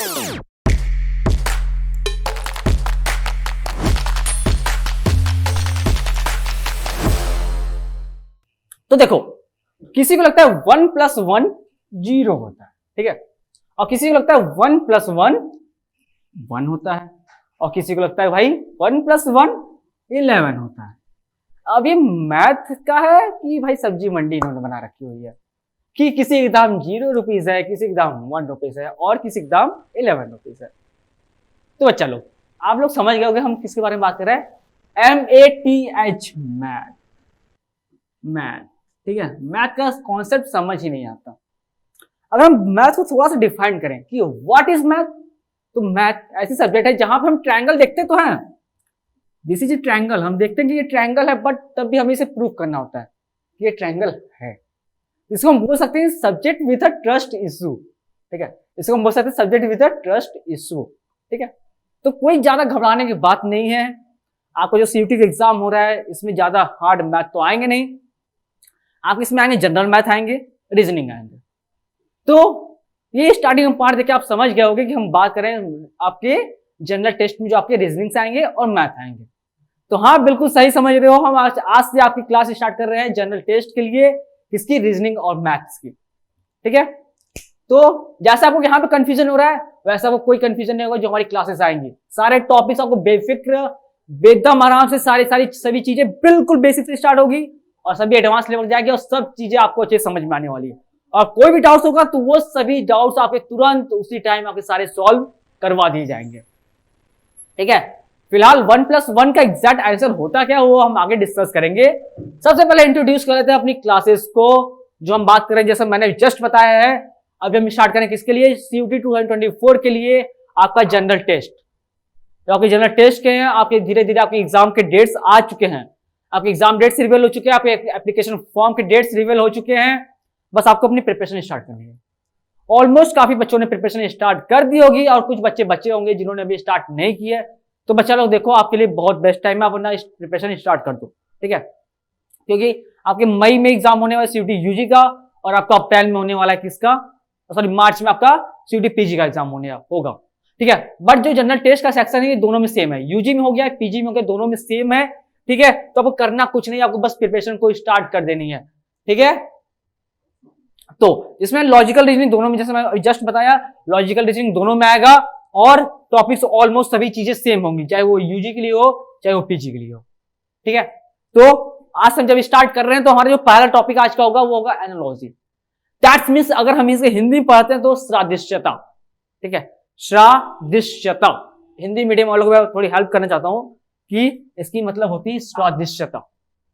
तो देखो, किसी को लगता है 1 + 1 0 होता है, ठीक है, और किसी को लगता है 1 + 1 1 होता है, और किसी को लगता है भाई 1 + 1 11 होता है। अब ये मैथ का है कि भाई सब्जी मंडी इन्होंने बना रखी हुई है कि किसी का दाम 0 रुपीज है, किसी का दाम 1 रुपीज है और किसी का दाम 11 रुपीज है। तो बच्चा लोग, आप लोग समझ गए होंगे हम किसके बारे में बात कर रहे हैं। MATH, math. मैथ, ठीक है, मैथ का कॉन्सेप्ट समझ ही नहीं आता। अगर हम मैथ को थोड़ा सा डिफाइन करें कि व्हाट इज मैथ, तो मैथ ऐसी सब्जेक्ट है जहां पे हम ट्रायंगल देखते तो हैं, दिस इज ए ट्रायंगल, हम देखते हैं कि ये ट्रायंगल है, बट तब भी हमें इसे प्रूव करना होता है कि ये ट्रायंगल है। इसको हम बोल सकते हैं subject with a trust issue, ठीक है, इसको हम बोल सकते हैं subject with a trust issue, ठीक है। तो कोई ज्यादा घबराने की बात नहीं है। आपको जो CUT का एग्जाम हो रहा है इसमें ज्यादा हार्ड मैथ तो आएंगे नहीं, आप इसमें आएंगे जनरल मैथ आएंगे, रीजनिंग आएंगे। तो ये स्टार्टिंग में पार्ट देखिए आप समझ गए होंगे कि हम बात करें आपके जनरल टेस्ट में जो आपके रीजनिंग से आएंगे और मैथ आएंगे। तो हाँ, बिल्कुल सही समझ रहे हो, हम आज से आपकी क्लास स्टार्ट कर रहे हैं जनरल टेस्ट के लिए, किसकी, रीजनिंग और मैथ्स की, ठीक है। तो जैसा आपको यहाँ पे कंफ्यूजन हो रहा है वैसा आपको कोई कंफ्यूजन नहीं होगा जो हमारी क्लासेस आएंगी। सारे टॉपिक्स आपको बेफिक्र एकदम आराम से सभी चीजें बिल्कुल बेसिक से स्टार्ट होगी और सभी एडवांस लेवल जाएगी और सब चीजें आपको अच्छे समझ में आने वाली है। और कोई भी डाउट्स होगा तो वो सभी डाउट्स आपके तुरंत उसी टाइम आपके सारे सॉल्व करवा दिए जाएंगे, ठीक है। फिलहाल 1 + 1 का एग्जैक्ट आंसर होता क्या वो हम आगे डिस्कस करेंगे। सबसे पहले इंट्रोड्यूस कर लेते हैं अपनी क्लासेस को, जो हम बात करें जैसे मैंने जस्ट बताया है। अभी हम स्टार्ट करें किसके लिए, CUT 2024 के लिए, आपका जनरल टेस्ट। तो आपके जनरल टेस्ट के हैं, आपके धीरे धीरे आपके एग्जाम के डेट्स आ चुके हैं, आपके एग्जाम डेट्स रिवील हो चुके हैं, आपके एप्लीकेशन फॉर्म के डेट्स रिवील हो चुके हैं। बस आपको अपनी प्रिपरेशन स्टार्ट करनी है। ऑलमोस्ट काफी बच्चों ने प्रिपरेशन स्टार्ट कर दी होगी और कुछ बच्चे बचे होंगे जिन्होंने अभी स्टार्ट नहीं की है। तो बच्चा लोग देखो, आपके लिए बहुत बेस्ट टाइम है, आप अपना प्रिपरेशन स्टार्ट कर दो, ठीक है, क्योंकि आपके मई में एग्जाम होने वाला CUT UG का और आपका अप्रैल में होने वाला है किसका, सॉरी मार्च में आपका CUT PG का एग्जाम होगा, ठीक है। बट जो जनरल टेस्ट का सेक्शन है ये दोनों में सेम है, UG में हो गया, PG में हो गया, दोनों में सेम है, ठीक है। तो आपको करना कुछ नहीं, आपको बस प्रिपरेशन को स्टार्ट कर देनी है, ठीक है। तो इसमें लॉजिकल रीजनिंग दोनों में, जैसे मैं जस्ट बताया, लॉजिकल रीजनिंग दोनों में आएगा और टॉपिक्स ऑलमोस्ट सभी चीजें सेम होंगी, चाहे वो UG के लिए हो चाहे वो PG के लिए हो, ठीक है। तो आज हम जब स्टार्ट कर रहे हैं तो हमारा जो पहला टॉपिक आज का होगा वो होगा एनालॉजी। दैट मींस अगर हम इसे हिंदी में पढ़ते हैं तो श्रादिश्यता, ठीक है, श्रादिश्यता। हिंदी मीडियम वालों को मैं थोड़ी हेल्प करना चाहता हूं कि इसकी मतलब होती है श्रादिश्यता,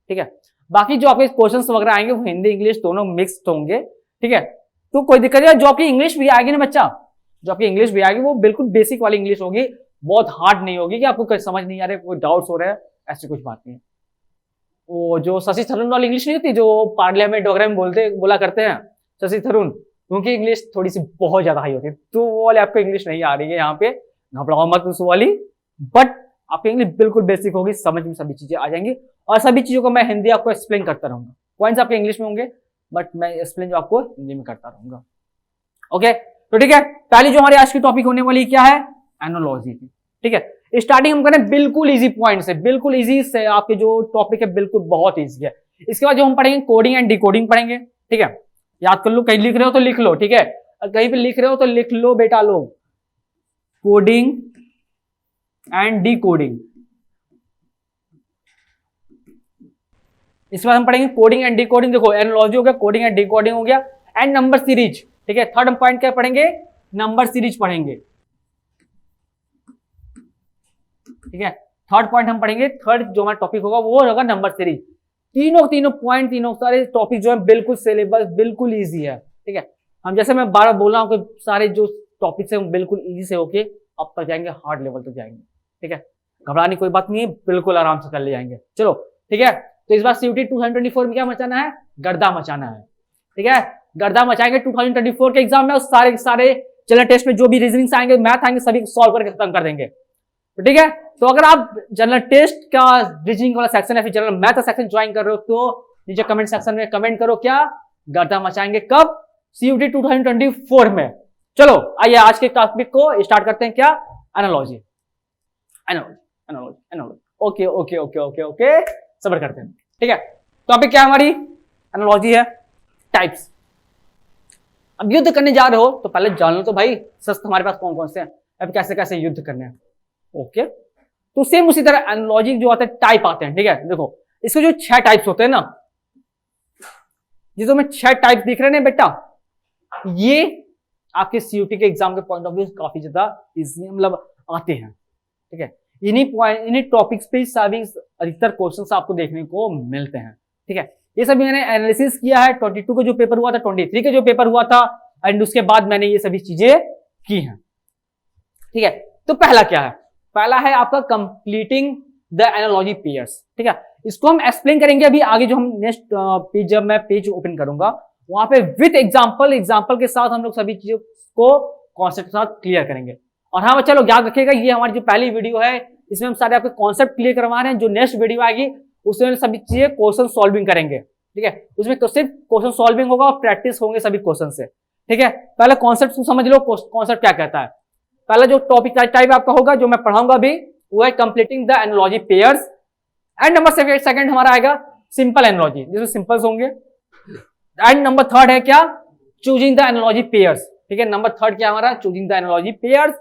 ठीक है। बाकी जो आपके क्वेश्चंस वगैरह आएंगे वो हिंदी इंग्लिश दोनों मिक्स्ड होंगे, ठीक है। तो कोई दिक्कत नहीं, जो आपकी इंग्लिश भी आएगी ना बच्चा, जो आपकी इंग्लिश भी आएगी वो बिल्कुल बेसिक वाली इंग्लिश होगी, बहुत हार्ड नहीं होगी कि आपको कोई समझ नहीं आ रहा है, कोई डाउट्स हो रहा है, ऐसी कुछ बात नहीं। वो जो शशि थरूर वाली इंग्लिश नहीं होती जो पार्लियामेंट वगैरह में बोला करते हैं शशि थरूर, उनकी इंग्लिश थोड़ी सी बहुत ज्यादा हाई होती है, तो वो वाले आपको इंग्लिश नहीं आ रही है यहाँ पे, घबराओ मत उस वाली, बट आपकी इंग्लिश बिल्कुल बेसिक होगी, समझ में सभी चीजें आ जाएंगी और सभी चीजों को मैं हिंदी आपको एक्सप्लेन करता रहूंगा। पॉइंट्स आपके इंग्लिश में होंगे बट मैं एक्सप्लेन जो आपको हिंदी में करता रहूंगा, ओके। तो ठीक है, पहली जो हमारी आज की टॉपिक होने वाली क्या है, एनालॉजी की, ठीक है। स्टार्टिंग हम करें बिल्कुल इजी पॉइंट से, बिल्कुल इजी से, आपके जो टॉपिक है बिल्कुल बहुत इजी है। इसके बाद जो हम पढ़ेंगे कोडिंग एंड डिकोडिंग पढ़ेंगे, ठीक है। याद कर लो, कहीं लिख रहे हो तो लिख लो, ठीक है, कहीं पे लिख रहे हो तो लिख लो बेटा लोग, कोडिंग एंड डिकोडिंग। इसके बाद हम पढ़ेंगे कोडिंग एंड डिकोडिंग। देखो एनालॉजी हो गया, कोडिंग एंड डिकोडिंग हो गया, एंड नंबर सीरीज, ठीक है। थर्ड पॉइंट क्या पढ़ेंगे, नंबर सीरीज पढ़ेंगे, ठीक है। थर्ड पॉइंट हम पढ़ेंगे, थर्ड जो हमारा टॉपिक होगा वो होगा नंबर सीरीज। तीनों पॉइंट, तीनों सारे टॉपिक जो है बिल्कुल सिलेबस बिल्कुल इजी है, ठीक है। हम जैसे मैं बार बोल रहा हूँ कि सारे जो टॉपिक्स है बिल्कुल इजी से होके अब तक जाएंगे, हार्ड लेवल तक जाएंगे, ठीक है। घबराने कोई बात नहीं है, बिल्कुल आराम से कर ले जाएंगे, चलो ठीक है। तो इस बार CUT 2024 में क्या मचाना है, गर्दा मचाना है, ठीक है। गर्दा मचाएंगे 2024 के एग्जाम में, और सारे जनरल टेस्ट में जो भी रीजनिंग आएंगे, मैथ आएंगे, सभी सॉल्व करके खत्म कर देंगे, तो ठीक है। तो अगर आप जनरल टेस्ट का रीजनिंग वाला सेक्शन या फिर जनरल मैथ का सेक्शन ज्वाइन कर रहे हो तो नीचे कमेंट सेक्शन में कमेंट करो क्या गर्दा मचाएंगे, कब, CUT 2024 में, चलो आइए आज के टॉपिक को स्टार्ट करते हैं। क्या? Analogy. Analogy analogy analogy. Okay okay okay okay okay, सब्र करते हैं। ठीक है, टॉपिक क्या हमारी? एनालॉजी है, टाइप्स। अब युद्ध करने जा रहे हो तो पहले जान लो तो भाई शस्त्र हमारे पास कौन कौन से हैं, अब कैसे कैसे युद्ध करने हैं। ओके, तो सेम उसी तरह एनालॉजी जो आते हैं टाइप आते हैं। ठीक है, देखो इसके जो 6 टाइप्स होते हैं ना, जिसमें में 6 टाइप दिख रहे हैं बेटा, ये आपके सीयूटी के एग्जाम के पॉइंट ऑफ व्यू काफी ज्यादा इजी मतलब आते हैं। ठीक है, इन्हीं टॉपिक्स पे सभी अधिकतर क्वेश्चंस आपको देखने को मिलते हैं। ठीक है, ये सभी मैंने एनालिसिस किया है 22 का जो पेपर हुआ था, 23 का जो पेपर हुआ था, एंड उसके बाद मैंने ये सभी चीजें की हैं। ठीक है, तो पहला क्या है? पहला है आपका कंप्लीटिंग द एनालॉजी पेयर्स। ठीक है, इसको हम एक्सप्लेन करेंगे अभी आगे, जो हम नेक्स्ट पेज जब मैं पेज ओपन करूंगा वहां पे विद एग्जांपल के साथ हम लोग सभी चीजों को कॉन्सेप्ट के साथ क्लियर करेंगे। और हाँ बच्चा लोग याद रखिएगा, ये हमारी जो पहली वीडियो है इसमें हम सारे आपके कॉन्सेप्ट क्लियर करवा रहे हैं। जो नेक्स्ट वीडियो आएगी उसमें सभी चीजें क्वेश्चन सॉल्विंग करेंगे। ठीक है, उसमें सिर्फ क्वेश्चन सॉल्विंग होगा और प्रैक्टिस होंगे सभी क्वेश्चन से। ठीक है, पहले कॉन्सेप्ट को समझ लो, कॉन्सेप्ट क्या कहता है। पहला जो टॉपिक टाइप आपका होगा जो मैं पढ़ाऊंगा अभी, वो है completing the analogy pairs. And number second हमारा आएगा सिंपल एनालॉजी, जिसमें सिंपल्स होंगे। एंड नंबर थर्ड है क्या? Choosing the analogy pairs. ठीक है, नंबर थर्ड क्या हमारा? Choosing the analogy pairs.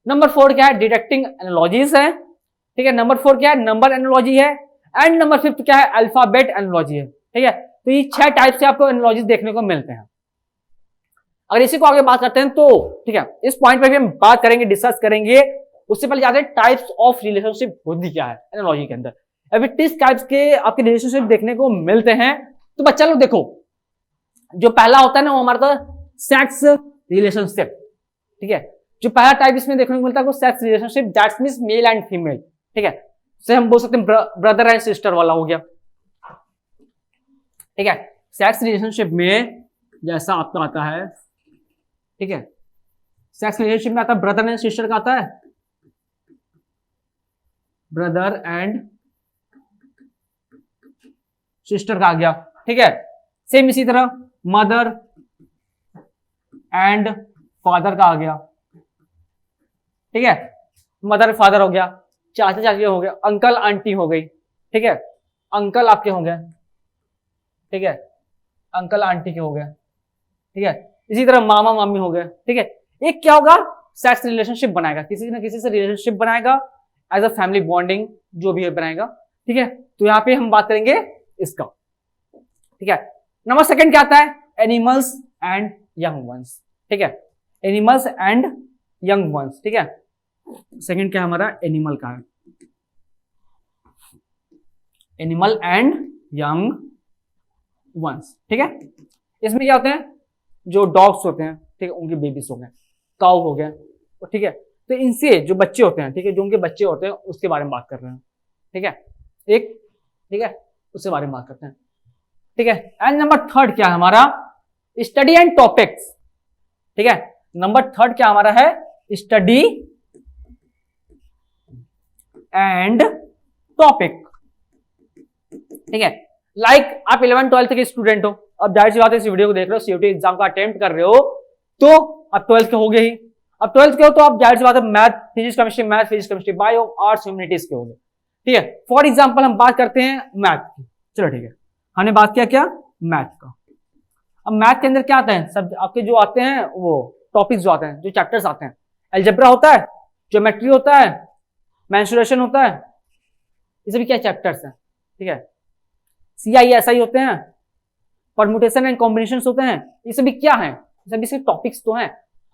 Number 4 क्या है? डिटेक्टिंग एनालॉजीज है। ठीक है, नंबर 4 क्या है? नंबर एनालॉजी है। एंड नंबर 5 क्या है? अल्फाबेट एनालॉजी है। ठीक है, तो ये 6 टाइप से आपको एनालॉजीज देखने को मिलते हैं। अगर इसी को आगे बात करते हैं तो ठीक है, इस पॉइंट पे भी हम बात करेंगे, डिस्कस करेंगे। उससे पहले जाते हैं टाइप्स ऑफ रिलेशनशिप होती क्या है एनालॉजी के अंदर। अभी 30 टाइप्स के आपके रिलेशनशिप देखने को मिलते हैं। तो बच्चा लोग देखो, जो पहला होता है ना वो हमारा था सेक्स रिलेशनशिप। ठीक है, जो पहला टाइप इसमें देखने को मिलता है वो sex relationship, that's means male and female. ठीक है, से हम बोल सकते हैं ब्रदर एंड सिस्टर वाला हो गया। ठीक है, सेक्स रिलेशनशिप में जैसा आपका आता है, ठीक है, सेक्स रिलेशनशिप में आता है ब्रदर एंड सिस्टर का आता है, ब्रदर एंड सिस्टर का आ गया। ठीक है, सेम इसी तरह मदर एंड फादर का आ गया। ठीक है, मदर फादर हो गया, चाचा चाची हो गया, अंकल आंटी हो गई। ठीक है, अंकल आपके हो गए। ठीक है, अंकल आंटी के हो गए। ठीक है, इसी तरह मामा मामी हो गए। ठीक है, एक क्या होगा? सेक्स रिलेशनशिप बनाएगा, किसी न किसी से रिलेशनशिप बनाएगा, एज अ फैमिली बॉन्डिंग जो भी है बनाएगा। ठीक है, तो यहां पे हम बात करेंगे इसका। ठीक है, नंबर सेकंड क्या आता है? Animals and young ones. ठीक है, एनिमल्स एंड यंग वंस। ठीक है, सेकंड क्या हमारा? एनिमल का है, एनिमल एंड यंग वंस। ठीक है, इसमें क्या होते हैं? जो डॉग्स होते हैं, ठीक है, उनके बेबीज हो गए, काउ हो गए। ठीक है, तो इनसे जो बच्चे होते हैं, ठीक है, जो उनके बच्चे होते हैं उसके बारे में बात कर रहे हैं। ठीक है, एक, ठीक है, उसके बारे में बात करते हैं। ठीक है, एंड नंबर थर्ड क्या है हमारा? Study and topics. ठीक है, नंबर थर्ड क्या हमारा है? Study and topic. ठीक है, लाइक आप 11 12th के स्टूडेंट हो, अब जाहिर सी बात है इस वीडियो को देख रहे हो, सीयूटी एग्जाम का अटेम्प्ट कर रहे हो, तो अब 12th के हो गए ही। अब 12th के हो तो आप जाहिर सी बात है math physics chemistry bio arts humanities के हो गए। ठीक है, फॉर एग्जाम्पल हम बात करते हैं मैथ की। चलो ठीक है, हमने बात किया क्या? मैथ का। अब मैथ के अंदर क्या आता है? सब आपके जो आते हैं वो टॉपिक्स जो आते हैं, जो चैप्टर्स आते हैं, अलजेब्रा होता है, ज्योमेट्री होता है, मेंसुरेशन होता है, ये सभी क्या चैप्टर्स हैं। ठीक है, CISI होते हैं, परम्यूटेशन एंड कॉम्बिनेशन होते हैं, ये सभी क्या है? ये सभी इसके टॉपिक्स तो हैं।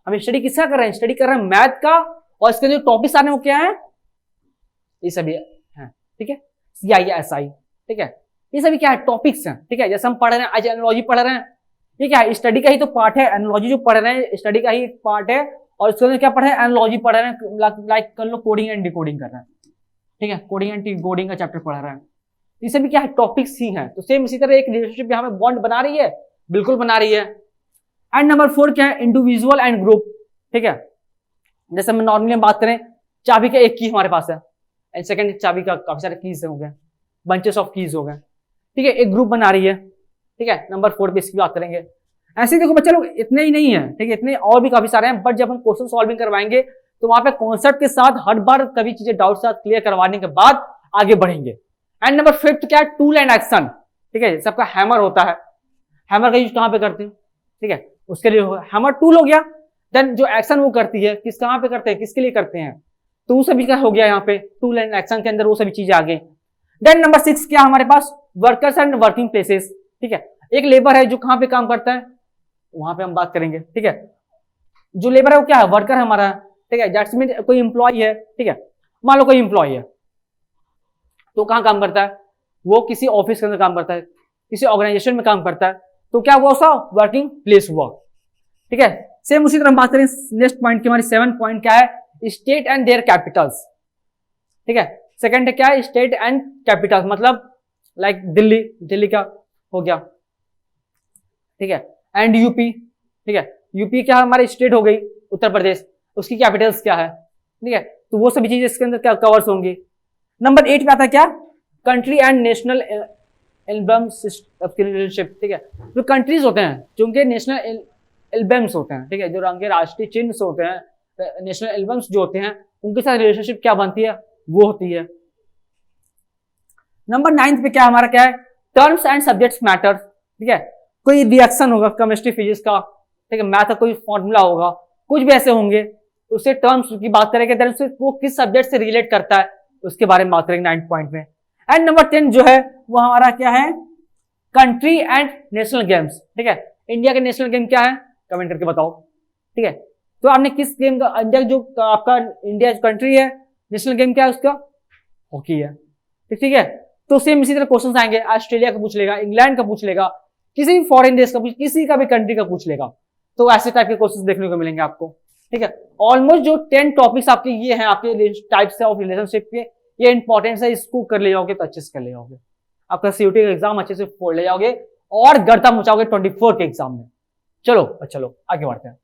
हम स्टडी किसका कर रहे हैं? स्टडी कर रहे हैं मैथ का, और इसके जो टॉपिक्स आने वो क्या है? ये सभी हैं। ठीक है, CISI। ठीक है, ये सभी क्या है? टॉपिक्स हैं। ठीक है, जैसे हम पढ़ रहे हैं आज एनालॉजी पढ़ रहे हैं, ये क्या है? स्टडी का ही तो पार्ट है। एनालॉजी जो पढ़ रहे हैं स्टडी का ही एक पार्ट है, और इसके अंदर क्या पढ़ रहे हैं? एनालॉजी पढ़ रहे हैं, लाइक कर लो कोडिंग एंड डिकोडिंग कर रहे हैं। ठीक है, कोडिंग एंड डिकोडिंग का चैप्टर पढ़ रहे हैं, ये सभी क्या है? टॉपिक्स ही हैं। तो सेम इसी तरह एक रिलेशनशिप यहाँ पे बॉन्ड बना रही है, बिल्कुल बना रही है। एंड नंबर 4 क्या है? Individual and group. ठीक है, जैसे हम नॉर्मली बात करें, चाबी का एक की हमारे पास है, एंड सेकंड चाबी का काफी सारे कीज हो गए, बंचेस ऑफ कीज हो गए। ठीक है, एक ग्रुप बना रही है। ठीक है, नंबर 4 पे इसकी बात करेंगे। ऐसे देखो बच्चा लोग इतने ही नहीं है, ठीक है, इतने और भी काफी सारे हैं, बट जब हम क्वेश्चन सॉल्विंग करवाएंगे तो वहां पे कॉन्सेप्ट के साथ हर बार कभी चीजें डाउट साथ क्लियर करवाने के बाद आगे बढ़ेंगे। एंड नंबर 5 क्या है, टूल एंड एक्शन, ठीक है, सबका हैमर होता है, हैमर का यूज कहां पे करते हैं, ठीक है, उसके लिए हैमर टूल हो गया। देन जो एक्शन वो करती है किस कहां पे करते हैं, किसके लिए करते हैं, तो वो सभी का हो गया यहाँ पे टूल एंड एक्शन के अंदर वो सभी चीजें आ गई। देन नंबर 6 क्या हमारे पास, वर्कर्स एंड वर्किंग प्लेसेस, ठीक है, एक लेबर है जो कहां पे काम करता है, वहां पे हम बात करेंगे, ठीक है, जो लेबर है वो क्या है, वर्कर है हमारा, ठीक है, दैट्स मीन कोई इंप्लॉय है, ठीक है, मान लो कोई इंप्लॉय है तो कहां काम करता है, वो किसी ऑफिस के अंदर काम करता है, किसी ऑर्गेनाइजेशन में काम करता है, तो क्या वो सा वर्किंग प्लेस हुआ, ठीक है। सेम उसी तरह हम बात करें नेक्स्ट पॉइंट की, हमारी 7 पॉइंट क्या है, स्टेट एंड देयर कैपिटल्स, ठीक है, सेकंड क्या है, स्टेट एंड कैपिटल्स, मतलब लाइक दिल्ली, दिल्ली का हो गया, ठीक है, एंड यूपी, ठीक है, यूपी क्या हमारी स्टेट हो गई, उत्तर प्रदेश, उसकी कैपिटल्स क्या है, ठीक है, तो वो सभी चीजें इसके अंदर क्या कवर्स होंगी। नंबर 8 पे आता है क्या, country and national albums relationship, ठीक है, जो कंट्रीज होते हैं जो उनके नेशनल एल्बम्स होते हैं, ठीक है, जो उनके राष्ट्रीय चिन्ह होते हैं, नेशनल एल्बम्स जो होते हैं उनके साथ रिलेशनशिप क्या बनती है, वो होती है। नंबर 9 पे क्या हमारा क्या है, टर्म्स एंड सब्जेक्ट्स मैटर, ठीक है, कोई रिएक्शन होगा केमिस्ट्री फिजिक्स का, ठीक है, मैथ का कोई फॉर्मूला होगा, कुछ भी ऐसे होंगे, उससे टर्म्स की बात करेंगे, देन उससे वो किस सब्जेक्ट से रिलेट करता है उसके बारे में बात करेंगे 9 पॉइंट में। एंड नंबर 10 जो है वो हमारा क्या है, कंट्री एंड नेशनल गेम्स, ठीक है, इंडिया के नेशनल गेम क्या है, कमेंट करके बताओ, ठीक है, तो आपने किस गेम का, इंडिया जो आपका इंडिया कंट्री है, नेशनल गेम क्या है उसका, हॉकी है, ठीक है, तो सेम इसी तरह क्वेश्चन आएंगे, ऑस्ट्रेलिया का पूछ लेगा, इंग्लैंड का पूछ लेगा, किसी भी फॉरेन देश का, किसी का भी कंट्री का पूछ लेगा, तो ऐसे टाइप के क्वेश्चन देखने को मिलेंगे आपको, ठीक है। ऑलमोस्ट जो 10 टॉपिक्स आपके ये हैं, आपके टाइप्स ऑफ रिलेशनशिप के, ये इंपॉर्टेंट है, इसको कर ले जाओगे तो अच्छे से कर ले जाओगे, आपका सीयूटी का एग्जाम अच्छे से फोड़ ले जाओगे और गर्दा मचाओगे 24 के एग्जाम में। चलो आगे बढ़ते हैं,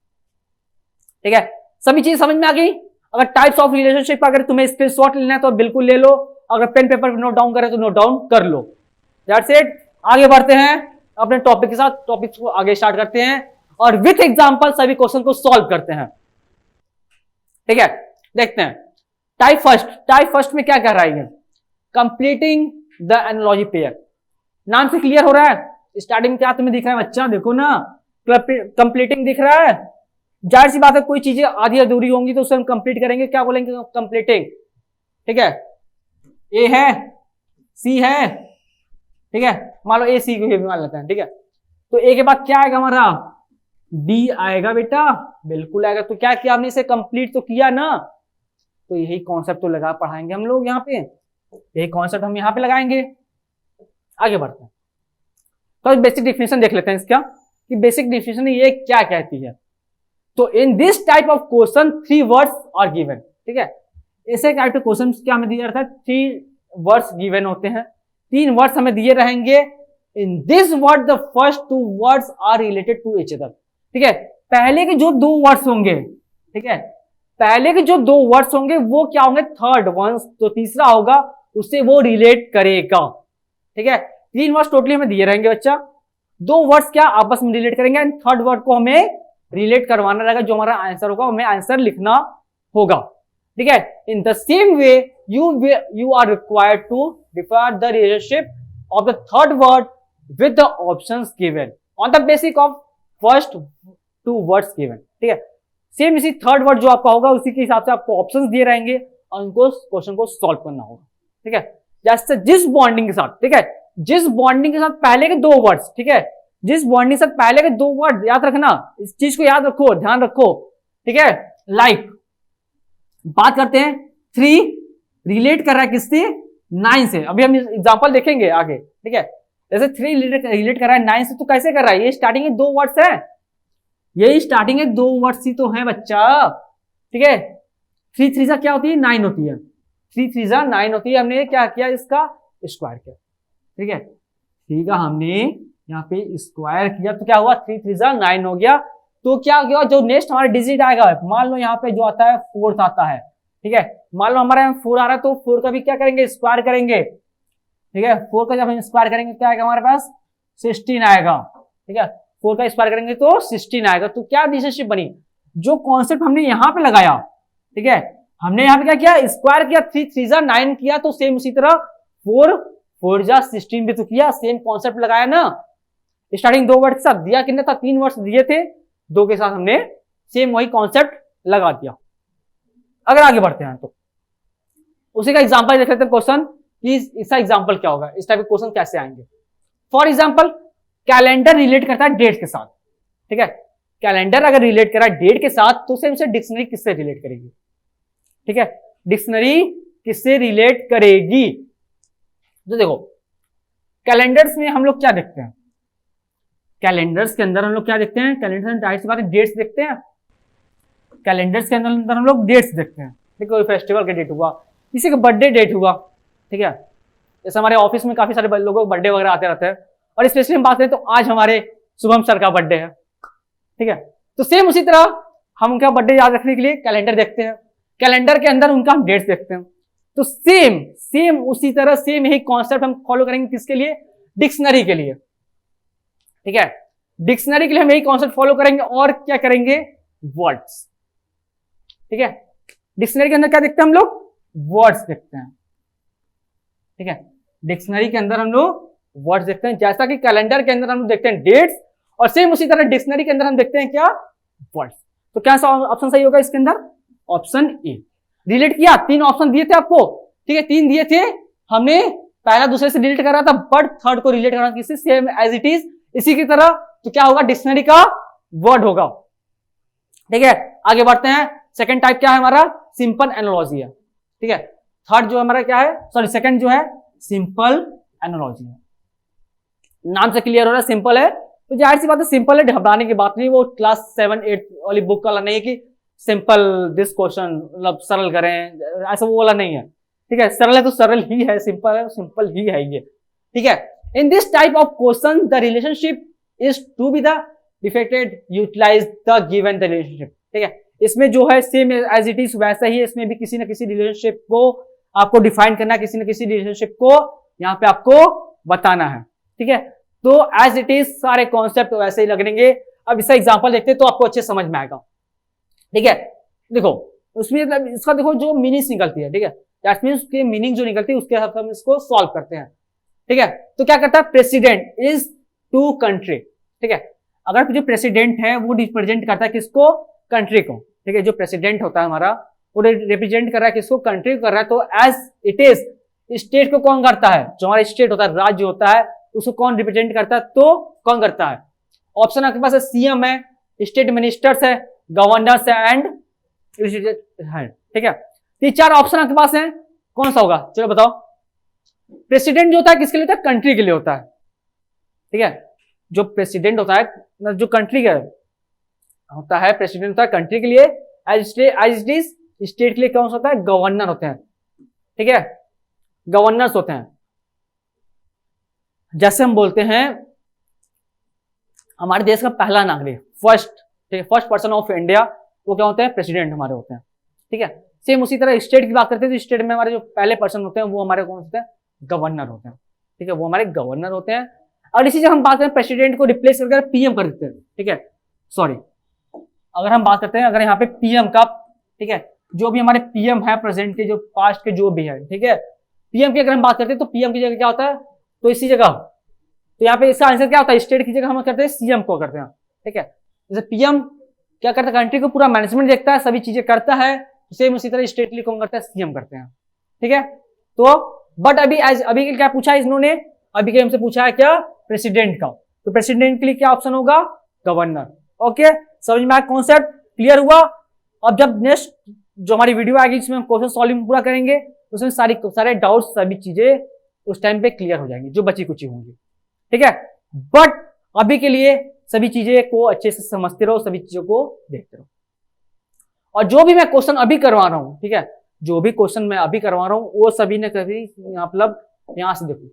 ठीक है, सभी चीज समझ में आ गई। अगर टाइप्स ऑफ रिलेशनशिप अगर तुम्हें स्क्रीनशॉट लेना है तो बिल्कुल ले लो, अगर पेन पेपर नोट डाउन करे तो नोट डाउन कर लो। दैट्स इट, आगे बढ़ते हैं अपने टॉपिक के साथ, टॉपिक को आगे स्टार्ट करते हैं और विथ एग्जांपल सभी क्वेश्चन को सॉल्व करते हैं, ठीक है। देखते हैं टाइप फर्स्ट में क्या कह रहा है, कंप्लीटिंग द एनालॉजी पेयर, नाम से क्लियर हो रहा है, स्टार्टिंग क्या तुम्हें दिख रहा है बच्चा, देखो ना कंप्लीटिंग दिख रहा है, जाहिर सी बात है कोई चीजें आधी अधूरी होंगी तो उसे हम कंप्लीट करेंगे, क्या बोलेंगे, कंप्लीटिंग, ठीक है, ए है, सी है, ठीक है, मान लो ए सी को मान लेते हैं, ठीक है, तो ए के बाद क्या आएगा हमारा, डी आएगा बेटा, बिल्कुल आएगा, तो क्या किया हमने, इसे कंप्लीट तो किया ना, तो यही कॉन्सेप्ट तो लगा पढ़ाएंगे हम लोग यहाँ पे, यही कॉन्सेप्ट हम यहाँ पे लगाएंगे। आगे बढ़ते हैं, तो बेसिक डिफिनेशन देख लेते हैं इसका, कि बेसिक डिफिनेशन ये क्या कहती है। तो in this type of question 3 words are given, ठीक है, ऐसे टाइप के क्वेश्चन क्या हमें दिया रहता है, 3 वर्ड्स गिवन होते हैं, 3 वर्ड्स हमें दिए रहेंगे, in this word the first 2 words are related to each other, ठीक है, पहले के जो 2 वर्ड्स होंगे, ठीक है, पहले के जो 2 वर्ड्स होंगे वो क्या होंगे, थर्ड वंस जो तीसरा होगा उससे वो रिलेट करेगा, ठीक है, 3 वर्ड्स टोटली हमें दिए रहेंगे बच्चा, 2 वर्ड्स क्या आपस में रिलेट करेंगे एंड थर्ड वर्ड को हमें रिलेट करवाना रहेगा, जो हमारा आंसर होगा हमें आंसर लिखना होगा, ठीक है। In the same way you are required to define the relationship of the third word with the options given on the basis of first 2 words given, ठीक है, सेम इसी थर्ड वर्ड जो आपका होगा उसी के हिसाब से आपको ऑप्शंस दिए रहेंगे और उनको क्वेश्चन को सॉल्व करना होगा, ठीक है, जैसे जिस बॉन्डिंग के साथ, ठीक है, जिस बॉन्डिंग के साथ पहले के 2 वर्ड्स, ठीक है, जिस बॉन्डिंग के साथ पहले के 2 वर्ड याद रखना, इस चीज को याद रखो, ध्यान रखो, ठीक है, लाइक बात करते हैं 3 रिलेट कर रहा है किससे, 9 से, अभी हम एग्जांपल देखेंगे आगे, ठीक है, जैसे 3 रिलेट कर रहा है 9 से, तो कैसे कर रहा है, ये स्टार्टिंग में 2 वर्ड्स है, ये स्टार्टिंग में 2 वर्ड्स ही तो है बच्चा, ठीक है, 3 3 क्या होती है, 9 होती है, 3 3 9 होती है, हमने क्या किया, इसका स्क्वायर किया, ठीक है, 3 का हमने यहाँ पे स्क्वायर किया तो क्या हुआ, 3 3 9 हो गया, तो क्या हो गया, जो नेक्स्ट हमारा डिजिट आएगा, मान लो यहाँ पे जो आता है 4th आता है, ठीक है, मान लो हमारे यहाँ 4 आ रहा है तो 4 का भी क्या करेंगे, स्क्वायर करेंगे, ठीक है, 4 का जब हम स्क्वायर करेंगे क्या आएगा हमारे पास, 16 आएगा, ठीक है, 4 का स्क्वायर करेंगे तो 16 आएगा। तो क्या रिलेशनशिप बनी, जो कॉन्सेप्ट हमने यहां पे लगाया, ठीक है, हमने यहां पे क्या किया, स्क्वायर किया, 3 3 जा 9 किया, तो सेम उसी तरह 4 4 जा 16 भी तो किया, सेम कॉन्सेप्ट लगाया ना। स्टार्टिंग 2 वर्ड के साथ दिया कितने था, 3 वर्ड्स दिए थे, 2 के साथ हमने सेम वही कॉन्सेप्ट लगा दिया। अगर आगे बढ़ते हैं तो उसी का एग्जांपल देख लेते हैं क्वेश्चन, कि इसका एग्जांपल क्या होगा, इस टाइप के क्वेश्चन कैसे आएंगे। फॉर एग्जांपल कैलेंडर रिलेट करता है डेट के साथ, ठीक है, कैलेंडर अगर रिलेट करा डेट के साथ तो सेम से डिक्शनरी किससे रिलेट करेगी, ठीक है, डिक्शनरी किससे रिलेट करेगी। तो देखो कैलेंडर्स में हम लोग क्या देखते हैं, कैलेंडर्स के अंदर हम लोग क्या देखते हैं, कैलेंडर में जाहिर सी बात है डेट्स देखते हैं, कैलेंडर्स के अंदर हम लोग डेट्स देखते हैं, ठीक है, कोई फेस्टिवल का डेट हुआ, किसी का बर्थडे डेट हुआ, ठीक है, जैसे हमारे ऑफिस में काफी सारे लोगों के बर्थडे वगैरह आते रहते हैं, और स्पेशली हम बात करें तो आज हमारे शुभम सर का बर्थडे है, ठीक है, तो सेम उसी तरह हम उनका बर्थडे याद रखने के लिए कैलेंडर देखते हैं, कैलेंडर के अंदर उनका हम डेट्स देखते हैं। तो सेम सेम उसी तरह सेम यही कॉन्सेप्ट हम फॉलो करेंगे किसके लिए, डिक्शनरी के लिए, ठीक है, डिक्शनरी के लिए हम यही कॉन्सेप्ट फॉलो करेंगे, और क्या करेंगे, वर्ड्स, ठीक है, डिक्शनरी के अंदर क्या देखते हैं हम लोग, वर्ड्स देखते हैं, ठीक है, डिक्शनरी के अंदर हम लोग वर्ड्स देखते हैं, जैसा कि कैलेंडर के अंदर हम लोग देखते हैं डेट्स, और सेम उसी तरह डिक्शनरी के अंदर हम देखते हैं क्या, वर्ड्स। तो क्या ऑप्शन सही होगा इसके अंदर, ऑप्शन ए। रिलेट किया, 3 ऑप्शन दिए थे आपको, ठीक है, 3 दिए थे, हमने पहला दूसरे से रिलेट कर रहा था, बट थर्ड को रिलेट करना किससे, सेम एज इट इज, इसी की तरह। तो क्या होगा, डिक्शनरी का वर्ड होगा, ठीक है। आगे बढ़ते हैं, सेकंड टाइप क्या है हमारा, सिंपल एनालॉजी है, ठीक है। थर्ड जो हमारा क्या है, सॉरी सेकंड जो है सिंपल एनालॉजी है। नाम से क्लियर हो रहा है सिंपल है, तो जाहिर सी बात है सिंपल है, घबराने की बात नहीं, वो क्लास 7 8 वाली बुक वाला नहीं है कि सिंपल दिस क्वेश्चन मतलब सरल करें, ऐसा वो वाला नहीं है, ठीक है, सरल है तो सरल ही है, सिंपल है तो सिंपल ही है ये, ठीक है। In this type of question the relationship is to be the defected utilise the given the relationship, ठीक है। इसमें जो है सेम एज इट इज वैसा ही है, इसमें भी किसी न किसी रिलेशनशिप को आपको डिफाइन करना है, किसी न किसी रिलेशनशिप को यहाँ पे आपको बताना है, ठीक है। तो एज इट इज सारे कॉन्सेप्ट वैसे ही लगेंगे। अब इसका एग्जांपल देखते हैं तो आपको अच्छे समझ में आएगा, ठीक है। देखो उसमें इसका देखो जो मीनिंग निकलती है, ठीक है, दैट मींस उसकी मीनिंग जो निकलती है उसके हिसाब से हम इसको सॉल्व करते हैं, ठीक है। तो क्या करता है, प्रेसिडेंट इज टू कंट्री, ठीक है, अगर जो प्रेसिडेंट है वो रिप्रेजेंट करता है किसको, कंट्री को, ठीक है, जो प्रेसिडेंट होता है हमारा वो रिप्रेजेंट कर रहा है किसको, कंट्री को कर रहा है। तो एज इट इज स्टेट को कौन करता है, जो हमारा स्टेट होता है, राज्य होता है, उसको कौन रिप्रेजेंट करता है, तो कौन करता है। ऑप्शन आपके पास है, सीएम है, स्टेट मिनिस्टर्स है, गवर्नर्स है एंड है, ठीक है। ये 4 ऑप्शन आपके पास हैं, कौन सा होगा, चलो बताओ। प्रेसिडेंट जो होता है किसके लिए होता है, कंट्री के लिए होता है, ठीक है। जो प्रेसिडेंट होता है जो कंट्री का होता है, प्रेसिडेंट होता है कंट्री के लिए, एज इट इज स्टेट के लिए कौन सा होता है, गवर्नर होते हैं, ठीक है, गवर्नर्स होते हैं। जैसे हम बोलते हैं हमारे देश का पहला नागरिक, फर्स्ट, ठीक है, फर्स्ट पर्सन ऑफ इंडिया, वो क्या होते हैं, प्रेसिडेंट हमारे होते हैं, ठीक है। सेम उसी तरह स्टेट की बात करते हैं तो स्टेट में हमारे जो पहले पर्सन होते हैं वो हमारे कौन होते हैं, गवर्नर होते हैं, ठीक है, वो हमारे गवर्नर होते हैं। और इसी जगह हम बात करें प्रेसिडेंट को रिप्लेस करके पीएम कर देते हैं, ठीक है, सॉरी, अगर हम बात करते हैं अगर यहाँ पे पीएम का, ठीक है, जो भी हमारे पीएम है प्रेजेंट के, जो पास्ट के जो भी है, ठीक है, पीएम की अगर हम बात करते हैं तो पीएम की जगह क्या होता है, तो इसी जगह, तो यहाँ पे इसका आंसर क्या होता है, स्टेट की जगह हम करते हैं सीएम को करते हैं, ठीक है। जैसे पीएम क्या करता है, कंट्री को पूरा मैनेजमेंट देखता है, सभी चीजें करता है, सेम उसी तरह स्टेट के लिए कौन करता है, सीएम करते हैं, ठीक है। तो बट अभी के क्या पूछा है इन्होंने, अभी के हमसे पूछा है क्या, प्रेसिडेंट का, तो प्रेसिडेंट के लिए क्या ऑप्शन होगा, गवर्नर। ओके, समझ में आया, कॉन्सेप्ट क्लियर हुआ। अब जब नेक्स्ट जो हमारी वीडियो आएगी जिसमें हम क्वेश्चन सॉल्विंग पूरा करेंगे, उसमें सारे डाउट्स सभी चीजें उस टाइम पे क्लियर हो जाएंगी जो बची कुची होंगी, ठीक है। बट अभी के लिए सभी चीजें को अच्छे से समझते रहो, सभी चीजों को देखते रहो, और जो भी मैं क्वेश्चन अभी करवा रहा हूं, ठीक है, जो भी क्वेश्चन मैं अभी करवा रहा हूं वो सभी ने कभी मतलब यहां से देखो,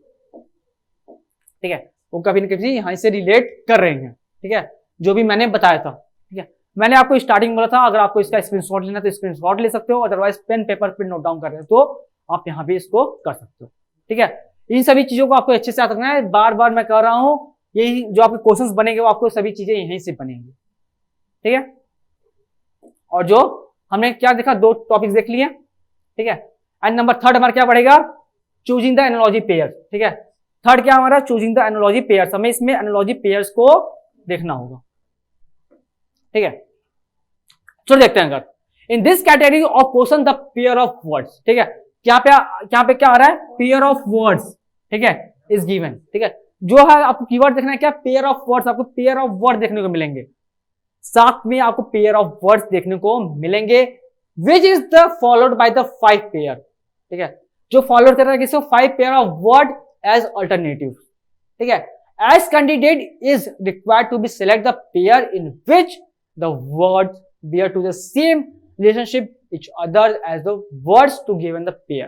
ठीक है, वो कभी न कभी यहां से रिलेट कर रहे हैं, ठीक है, जो भी मैंने बताया था, ठीक है। मैंने आपको स्टार्टिंग बोला था अगर आपको इसका स्क्रीनशॉट लेना तो स्क्रीनशॉट ले सकते हो, अदरवाइज पेन पेपर पे नोट डाउन कर रहे हो तो आप यहाँ भी इसको कर सकते हो, ठीक है। इन सभी चीजों को आपको अच्छे से याद रखना है, बार बार मैं कह रहा हूं यही जो आपके क्वेश्चंस बनेंगे वो आपको सभी चीजें यहीं से बनेंगी, ठीक है। और जो हमने क्या देखा, 2 टॉपिक्स देख लिए, ठीक है। एंड नंबर 3 हमारा क्या पड़ेगा, चूजिंग द एनालॉजी पेयर, ठीक है। 3 क्या हमारा, चूजिंग द एनालॉजी पेयर्स, हमें इसमें एनालॉजी पेयर्स को देखना होगा, ठीक है। चलो देखते हैं, अगर in this category of question the pair of words, ठीक है, क्या पे क्या आ रहा है, पेयर ऑफ वर्ड्स, ठीक है, इज गिवन, ठीक है। जो है आपको कीवर्ड देखना है क्या, पेयर ऑफ वर्ड्स, आपको पेयर ऑफ वर्ड देखने को मिलेंगे, साथ में आपको पेयर ऑफ वर्ड्स देखने को मिलेंगे, which is the followed by the 5 pair, ठीक है, जो फॉलो कर रहा है किसको, 5 pair of word as alternative, ठीक है। As candidate is required to be select the pair in which the word bear to the same relationship each other as the words to given the pair,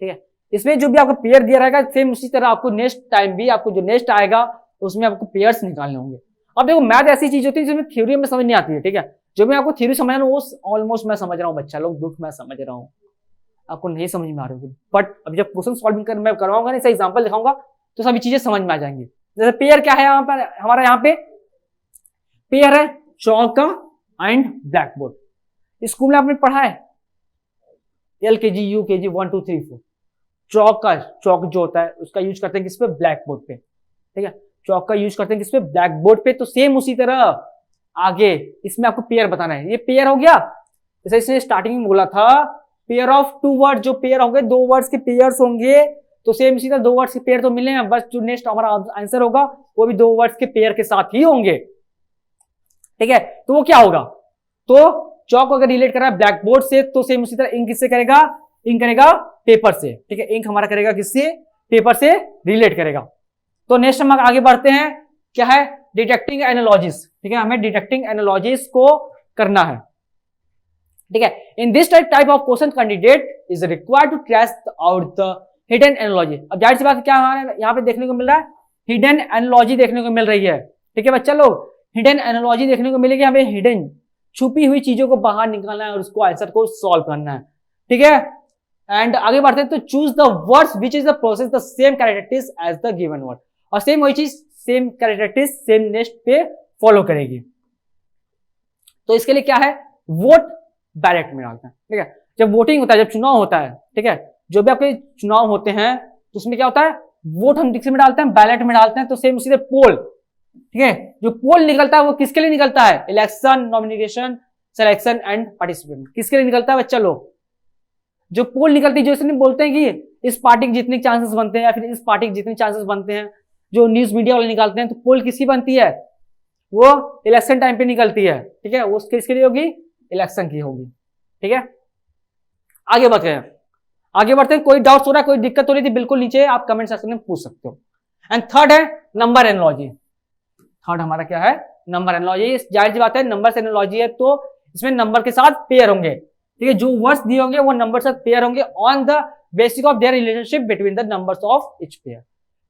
ठीक है। इसमें जो भी आपको pair दिया रहेगा सेम उसी तरह आपको नेक्स्ट टाइम भी आपको जो नेक्स्ट आएगा उसमें आपको पेयर्स निकालने होंगे। अब देखो मैथ ऐसी चीज होती है जिसमें थ्योरी में समझ नहीं आती है, ठीक है। जो मैं आपको थ्योरी समझ रहा हूँ वो ऑलमोस्ट मैं समझ रहा हूँ, बच्चा लोग दुख मैं समझ रहा हूँ, आपको नहीं समझ में आ रही होगी, बट अब जब क्वेश्चन सॉल्विंग कर मैं करवाऊंगा ना, एग्जाम्पल दिखाऊंगा तो सभी चीजें समझ में आ जाएंगी। जैसे पेयर क्या है यहाँ पर, हमारा यहाँ पे पेयर है चौक का एंड ब्लैक बोर्ड। स्कूल में आपने पढ़ा है LKG UKG 1 2 3 4, चौक जो होता है उसका यूज करते हैं किस पे, ब्लैक बोर्ड पे, ठीक है। चौक का यूज करते हैं किस पे, ब्लैक बोर्ड पे। तो सेम उसी तरह आगे इसमें आपको पेयर बताना है, ये पेयर हो गया। जैसे इसने स्टार्टिंग में बोला था पेयर ऑफ 2 वर्ड, जो पेयर हो गए 2 वर्ड्स के पेयर्स होंगे, तो सेम इसी तरह 2 वर्ड्स के पेयर तो मिले हैं, बस जो नेक्स्ट हमारा आंसर होगा वो भी 2 वर्ड्स के पेयर के साथ ही होंगे, ठीक है। तो वो क्या होगा, तो चौक अगर रिलेट कर रहा है ब्लैक बोर्ड से तो सेम उसी तरह इंक किससे करेगा, इंक करेगा पेपर से, ठीक है। इंक हमारा करेगा किससे, पेपर से रिलेट करेगा। तो नेक्स्ट हम आगे बढ़ते हैं, क्या है, डिटेक्टिंग एनालॉजीज, ठीक है। हमें डिटेक्टिंग एनालॉजीज को करना है, ठीक है। In this type of question candidate is required to trace out the hidden analogy. अब जाहिर सी बात क्या हमारे यहाँ पे देखने को मिल रहा है, हिडन एनालॉजी देखने को मिल रही है, ठीक है बच्चा लोग। हिडन एनालॉजी देखने को मिलेगी, हमें हिडन छुपी हुई चीजों को बाहर निकालना है और उसको आंसर को सॉल्व करना है, ठीक है। एंड आगे बढ़ते हैं, तो choose the words which is the process the same characteristics as the given word, और सेम वही चीज सेम कैरेक्टरिस्टिक्स सेम नेक्स्ट पे फॉलो करेगी। तो इसके लिए क्या है, वोट बैलेट में डालते हैं, ठीक है। जब वोटिंग होता है, जब चुनाव होता है, ठीक है, जो भी आपके चुनाव होते हैं तो उसमें क्या होता है, वोट हम किसमें डालते हैं, बैलेट में डालते हैं। तो सेम उसी पोल, ठीक है, जो पोल निकलता है वो किसके लिए निकलता है, election, nomination, selection and participation, किसके लिए निकलता है बच्चा लोग। जो पोल निकलती है, जो इसमें बोलते हैं कि इस पार्टी के जितने चांसेस बनते हैं या फिर इस पार्टी के जितने चांसेस बनते हैं, जो न्यूज मीडिया वाले निकालते हैं, तो पोल किसकी बनती है, वो इलेक्शन टाइम पे निकलती है, ठीक है। वो किसके लिए होगी, इलेक्शन की होगी, ठीक है। आगे बढ़ते हैं, कोई डाउट हो रहा है, कोई दिक्कत हो रही थी, बिल्कुल नीचे आप कमेंट सेक्शन में पूछ सकते हो। एंड थर्ड है नंबर एनालॉजी। थर्ड हमारा क्या है, नंबर एनालॉजी। जाहिर सी बात है नंबर से एनालॉजी है तो इसमें नंबर के साथ पेयर होंगे, ठीक है। जो वर्ड्स दिए होंगे वो नंबर से पेयर होंगे on the basis of their relationship between the numbers of each pair,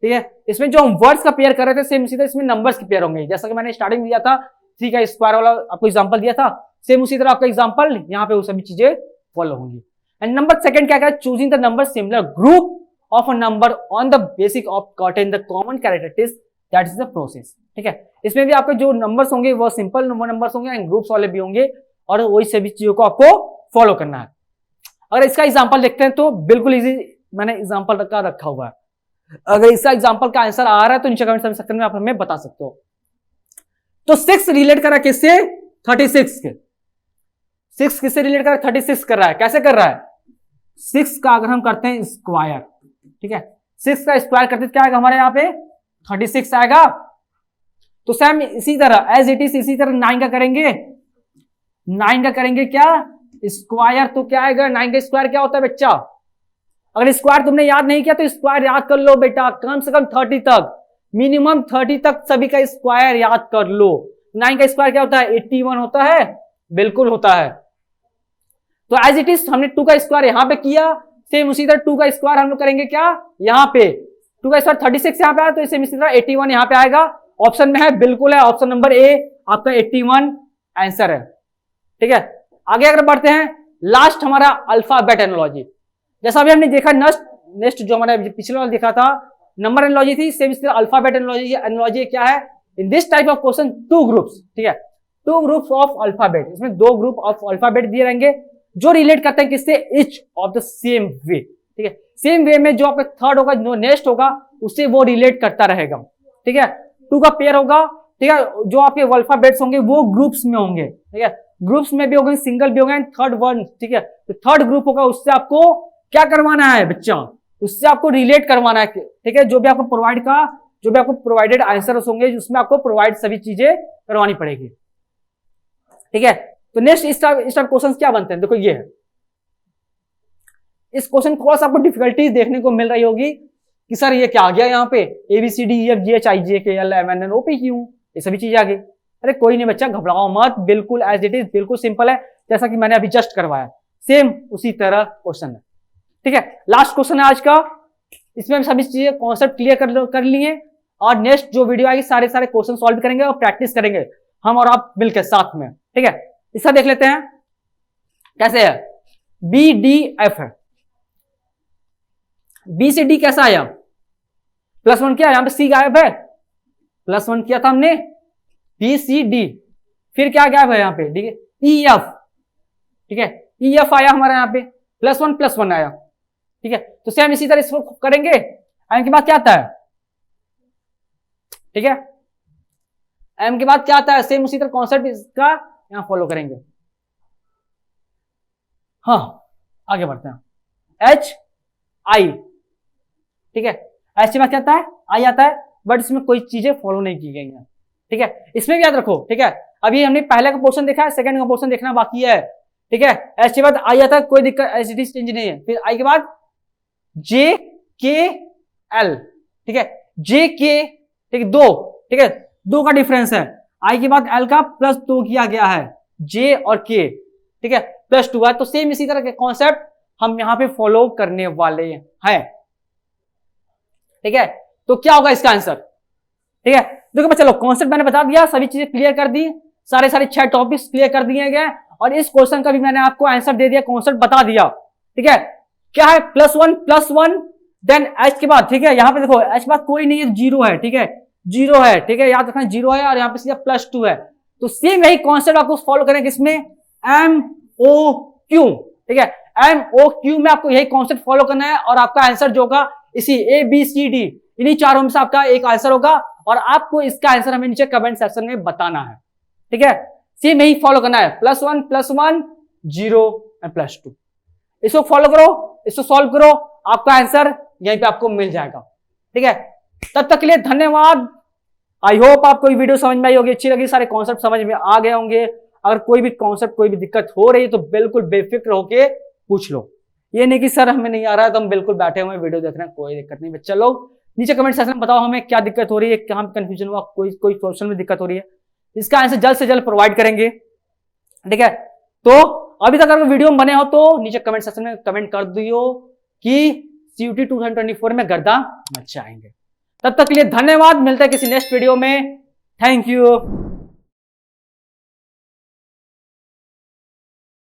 ठीक है। इसमें जो हम वर्ड्स का पेयर कर रहे थे सेम इसी तरह इसमें नंबर्स के पेयर होंगे। जैसा कि मैंने स्टार्टिंग दिया था 3 का स्क्वायर वाला आपको एग्जांपल दिया था, सेम उसी तरह आपका एग्जांपल यहाँ पे वो सभी चीजें फॉलो होंगी। एंड नंबर सेकंड क्या है, choosing the number similar group of a number on the basis of cotton the common characteristics, that is the process, ठीक है। इसमें भी आपके जो नंबर्स होंगे वो सिंपल नंबर्स होंगे एंड ग्रुप्स वाले भी होंगे, और वही सभी चीजों को आपको फॉलो करना है। अगर इसका एग्जांपल देखते हैं तो बिल्कुल इजी मैंने एग्जांपल रखा हुआ है। अगर इसका एग्जांपल का आंसर आ रहा है तो नीचे कमेंट सेक्शन में आप हमें बता सकते हो। तो 6 रिलेट कर रहा है किससे, 36 के। 6 किससे रिलेट कर रहा है, 36 कर रहा है। कैसे कर रहा है, 6 का अगर हम करते हैं स्क्वायर, ठीक है, 6 का स्क्वायर करते क्या आएगा हमारे यहाँ पे 36 आएगा। तो सेम इसी तरह एज इट इज इसी तरह 9 का करेंगे, 9 का करेंगे क्या स्क्वायर, तो क्या आएगा 9 का स्क्वायर क्या होता है बच्चा। अगर स्क्वायर तुमने याद नहीं किया तो स्क्वायर याद कर लो बेटा, कम से कम 30 तक, मिनिमम 30 तक सभी का स्क्वायर याद कर लो। 9 का स्क्वायर क्या होता है 81 होता है, बिल्कुल होता है। तो एज इट इज हमने 2 का स्क्वायर यहां पे किया, सेम उसी तरह 2 का स्क्वायर हम लोग करेंगे क्या यहां पे, 2 का स्क्वायर 36 यहां पे आया तो सेम इसी तरह 81 यहां पे आएगा। ऑप्शन में है, बिल्कुल है, ऑप्शन नंबर ए आपका 81 आंसर है, ठीक है। आगे अगर बढ़ते हैं, लास्ट हमारा अल्फाबेट एनालॉजी। जैसा अभी हमने देखा नेक्स्ट जो हमारा पिछले वाला देखा था नंबर एनालॉजी थी, सेम इसी तरह अल्फाबेट एनालॉजी। एनालॉजी क्या है? In this type of question two groups, ठीक है, टू ग्रुप्स ऑफ अल्फाबेट, इसमें दो ग्रुप ऑफ अल्फाबेट दिए रहेंगे जो रिलेट करते हैं किससे? Each of the same way, ठीक है, सेम वे में जो आपका थर्ड होगा, जो नेक्स्ट होगा, उससे वो रिलेट करता रहेगा, ठीक है। टू का पेयर होगा, ठीक है, जो आपके अल्फाबेट्स होंगे वो ग्रुप्स में होंगे, ठीक है, ग्रुप्स में भी होंगे, सिंगल भी होंगे, थर्ड वन, ठीक है, तो थर्ड ग्रुप होगा, उससे आपको क्या करवाना है बच्चा? उससे आपको रिलेट करवाना है, ठीक है, जो भी आपको प्रोवाइडेड आंसर होंगे उसमें आपको प्रोवाइड सभी चीजें करवानी पड़ेगी, ठीक है। तो नेक्स्ट इस टाइप क्वेश्चन क्या बनते हैं? देखो ये है, इस क्वेश्चन थोड़ा सा आपको डिफिकल्टीज देखने को मिल रही होगी कि सर ये क्या आ गया यहाँ पे, ABCDEFGHIJKLMNOP, ये सभी चीजें आ गई। अरे कोई नहीं बच्चा, घबराओ मत, बिल्कुल एज इट इज, बिल्कुल सिंपल है, जैसा कि मैंने अभी जस्ट करवाया, सेम उसी तरह क्वेश्चन है, ठीक है। लास्ट क्वेश्चन है आज का, इसमें हम सभी चीजें कॉन्सेप्ट क्लियर कर लिए, और नेक्स्ट जो वीडियो आएगी सारे क्वेश्चन सॉल्व करेंगे और प्रैक्टिस करेंगे हम और आप मिलकर साथ में, ठीक है। इसका देख लेते हैं कैसे है। BDF है, BCD कैसा आया? +1 किया, यहां पे C गायब है, +1 किया था हमने, BCD, फिर क्या गायब है यहाँ पे? ठीक है, EF, ठीक है, EF आया हमारा यहाँ पे, +1 आया, ठीक है। तो सेम इसी तरह इसको करेंगे, M के बाद क्या आता है? ठीक है, M के बाद क्या आता है? सेम उसी तरह कॉन्सेप्ट इसका यहां फॉलो करेंगे। हाँ, आगे बढ़ते हैं। HI, ठीक है, H के बाद क्या आता है? I आता है, बट इसमें कोई चीजें फॉलो नहीं की गई हैं, ठीक है, इसमें भी याद रखो, ठीक है। अभी हमने पहले का पोर्शन देखा है, सेकंड का पोर्शन देखना बाकी है, ठीक है। H के बाद I आता है, कोई दिक्कत एसिडी चेंज नहीं है, फिर I के बाद JKL, ठीक है, JK, ठीक है, 2, ठीक है, 2 का डिफरेंस है, I के बाद L का +2 किया गया है, J और K, ठीक है, +2 है। तो सेम इसी तरह के कॉन्सेप्ट हम यहां पे फॉलो करने वाले हैं, ठीक है। तो क्या होगा इसका आंसर? ठीक है, देखो चलो, कॉन्सेप्ट मैंने बता दिया, सभी चीजें क्लियर कर दी, सारे 6 टॉपिक्स क्लियर कर दिए गए, और इस क्वेश्चन का भी मैंने आपको आंसर दे दिया, कॉन्सेप्ट बता दिया, ठीक है। क्या है? +1, देन H के बाद, ठीक है, यहां पे देखो H के बाद कोई नहीं है, 0 है, ठीक है, 0 है, ठीक है, याद रखना 0 है, और यहाँ पे सीधा +2 है। तो सेम यही कॉन्सेप्ट आपको फॉलो करेंगे किसमें? MOQ, ठीक है, MOQ में आपको यही कॉन्सेप्ट फॉलो करना है, और आपका आंसर जो होगा इसी ABCD इन्हीं चारों में से आपका एक आंसर होगा, और आपको इसका आंसर हमें नीचे कमेंट सेक्शन में बताना है, ठीक है। सेम यही फॉलो करना है, +1, 0 और +2, इसको फॉलो करो, इसको सॉल्व करो, आपका आंसर यहीं पे आपको मिल जाएगा, ठीक है। तब तक के लिए धन्यवाद। आई होप आपको ये वीडियो समझ में आई होगी, अच्छी लगी, सारे कॉन्सेप्ट समझ में आ गए होंगे। अगर कोई भी कॉन्सेप्ट, कोई भी दिक्कत हो रही है तो बिल्कुल बेफिक्र होके पूछ लो, ये नहीं कि सर हमें नहीं आ रहा है तो हम बिल्कुल बैठे हुए वीडियो देख रहे हैं, कोई दिक्कत नहीं। बच्चा लोग नीचे कमेंट सेक्शन में बताओ हमें क्या दिक्कत हो रही है, कहां कंफ्यूजन हुआ, कोई क्वेश्चन में दिक्कत हो रही है, इसका आंसर जल्द से जल्द प्रोवाइड करेंगे, ठीक है। तो अभी तक अगर वीडियो में बने हो तो नीचे कमेंट सेक्शन में कमेंट कर दियो कि CUT 2024 में गर्दा मचाएंगे। तब तक के लिए धन्यवाद, मिलते हैं किसी नेक्स्ट वीडियो में, थैंक यू।